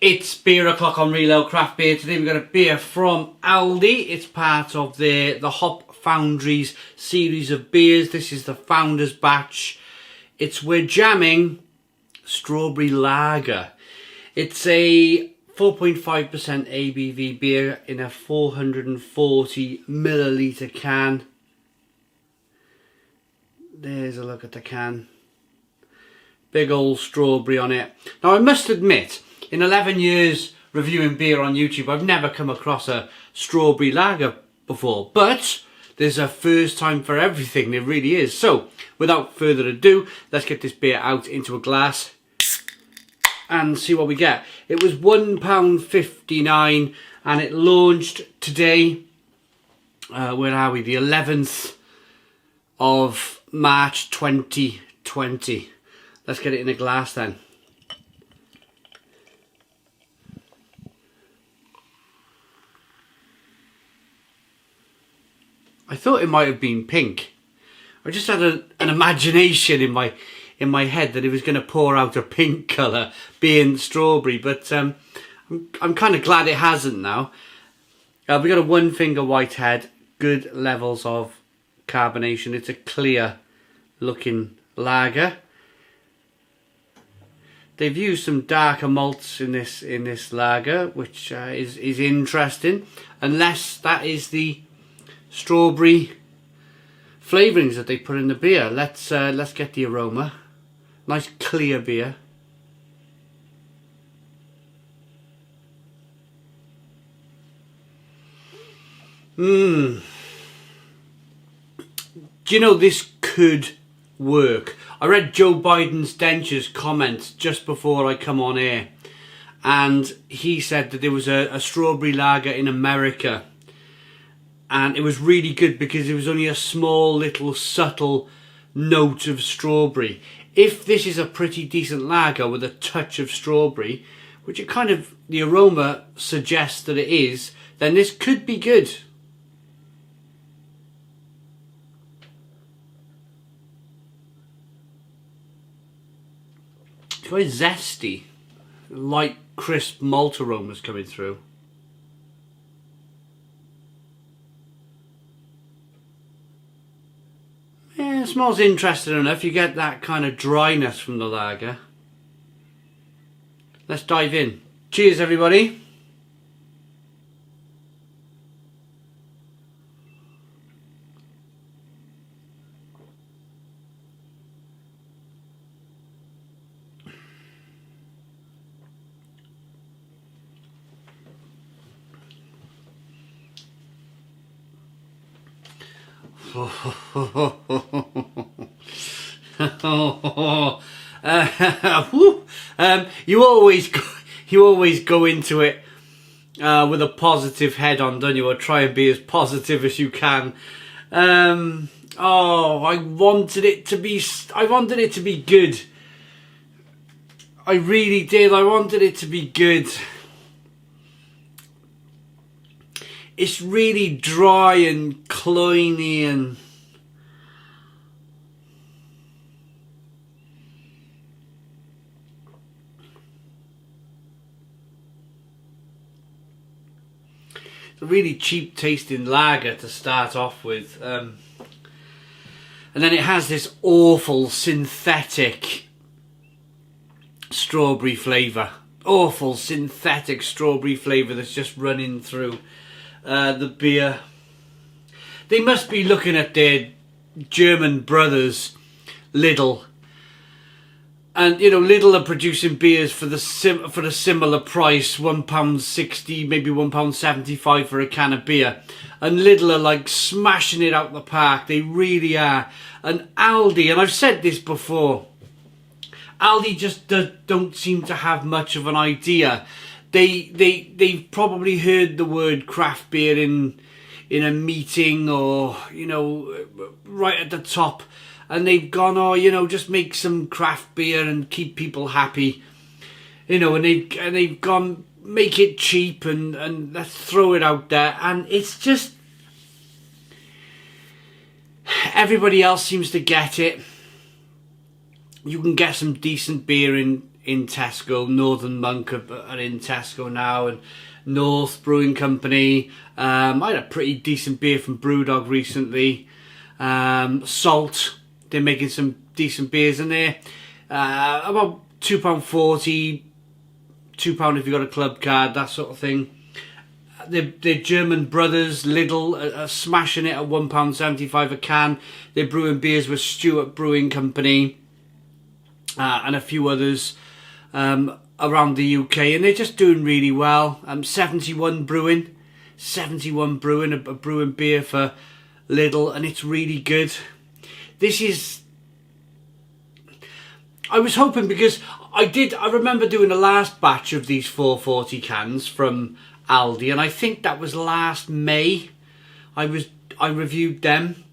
It's beer o'clock on Real Ale Craft Beer. Today we've got a beer from Aldi. It's part of the Hop Foundry's series of beers. This is the Founder's Batch. We're jamming Strawberry Lager. It's a 4.5% ABV beer in a 440 milliliter can. There's a look at the can. Big old strawberry on it. Now I must admit, in 11 years reviewing beer on YouTube, I've never come across a strawberry lager before. But there's a first time for everything, there really is. So, without further ado, let's get this beer out into a glass and see what we get. It was £1.59 and it launched today. Where are we? The 11th of March 2020. Let's get it in a glass then. I thought it might have been pink. I just had an imagination in my head that it was going to pour out a pink colour, being strawberry. But I'm kind of glad it hasn't now. We got a one finger white head, good levels of carbonation. It's a clear looking lager. They've used some darker malts in this lager, which is interesting. Unless that is the strawberry flavourings that they put in the beer. Let's get the aroma. Nice clear beer. Do you know, this could work. I read Joe Biden's dentures comment just before I come on air, and he said that there was a strawberry lager in America. And it was really good because it was only a small little subtle note of strawberry. If this is a pretty decent lager with a touch of strawberry, which it kind of, the aroma suggests that it is, then this could be good. It's very zesty. Light, crisp malt aromas coming through. Yeah, it smells interesting enough. You get that kind of dryness from the lager. Let's dive in. Cheers, everybody. You always go into it with a positive head on, don't you? Or try and be as positive as you can. I wanted it to be good. I really did. I wanted it to be good. It's really dry and cloyny and it's a really cheap tasting lager to start off with, and then it has this awful synthetic strawberry flavour. Awful synthetic strawberry flavour that's just running through the beer. They must be looking at their German brothers, Lidl, and you know, Lidl are producing beers for a similar price, £1.60, maybe £1.75 for a can of beer, and Lidl are like smashing it out the park. They really are. And Aldi, and I've said this before, Aldi just don't seem to have much of an idea. They've probably heard the word craft beer in a meeting, or you know, right at the top, and they've gone, oh, you know, just make some craft beer and keep people happy, you know, and they've gone, make it cheap and let's throw it out there, and it's just, everybody else seems to get it. You can get some decent beer in in Tesco. Northern Monk are in Tesco now, and North Brewing Company. I had a pretty decent beer from Brewdog recently. Salt, they're making some decent beers in there. About £2.40, £2 if you got a club card, that sort of thing. They're German brothers, Lidl, are smashing it at £1.75 a can. They're brewing beers with Stewart Brewing Company and a few others around the UK, and they're just doing really well. 71 Brewing, a brewing beer for Lidl, and it's really good. I was hoping, because I remember doing the last batch of these 440 cans from Aldi, and I think that was last May. I reviewed them,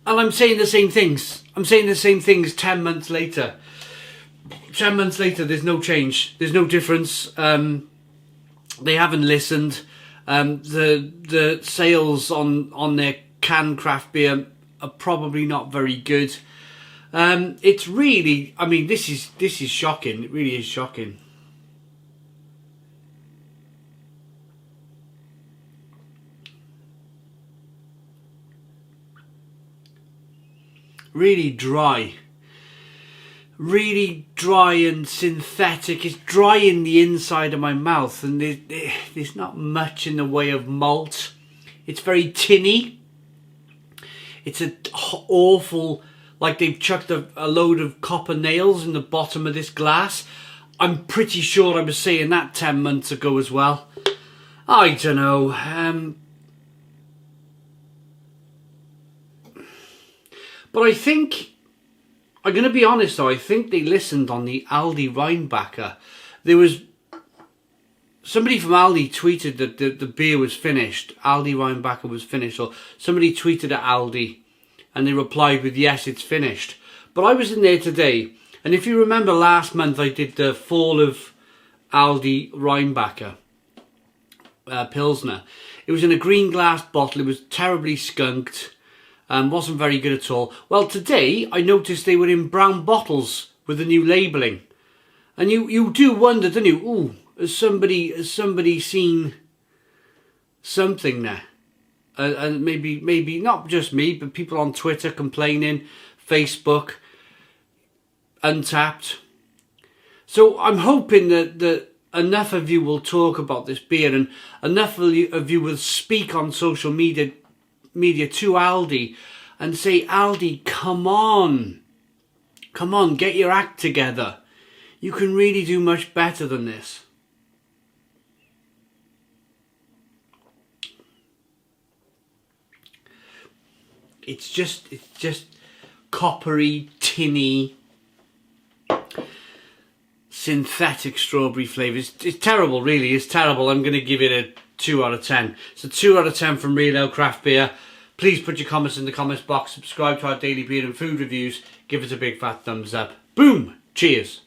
and I'm saying the same things. 10 months later. 10 months later, there's no change. There's no difference. They haven't listened. The sales on their canned craft beer are probably not very good. It's really, I mean, this is shocking. It really is shocking. Really dry and synthetic. It's dry in the inside of my mouth, and there's not much in the way of malt. It's very tinny. It's an awful, like they've chucked a load of copper nails in the bottom of this glass. I'm pretty sure I was saying that 10 months ago as well. I don't know. But I think, I'm going to be honest though, I think they listened on the Aldi Rheinbacher. There was somebody from Aldi tweeted that the beer was finished. Aldi Rheinbacher was finished, or somebody tweeted at Aldi and they replied with, yes, it's finished. But I was in there today, and if you remember last month I did the Fall of Aldi Rheinbacher Pilsner. It was in a green glass bottle. It was terribly skunked. Wasn't very good at all. Well, today I noticed they were in brown bottles with the new labelling, and you do wonder, don't you? Ooh, has somebody seen something there? And maybe not just me, but people on Twitter complaining, Facebook, Untapped. So I'm hoping that enough of you will talk about this beer, and enough of you will speak on social media to Aldi and say, Aldi, come on, get your act together. You can really do much better than this. It's just coppery, tinny, synthetic strawberry flavours. It's terrible, really. It's terrible. I'm going to give it a 2 out of 10. So 2 out of 10 from Real Ale Craft Beer. Please put your comments in the comments box. Subscribe to our daily beer and food reviews. Give us a big fat thumbs up. Boom! Cheers.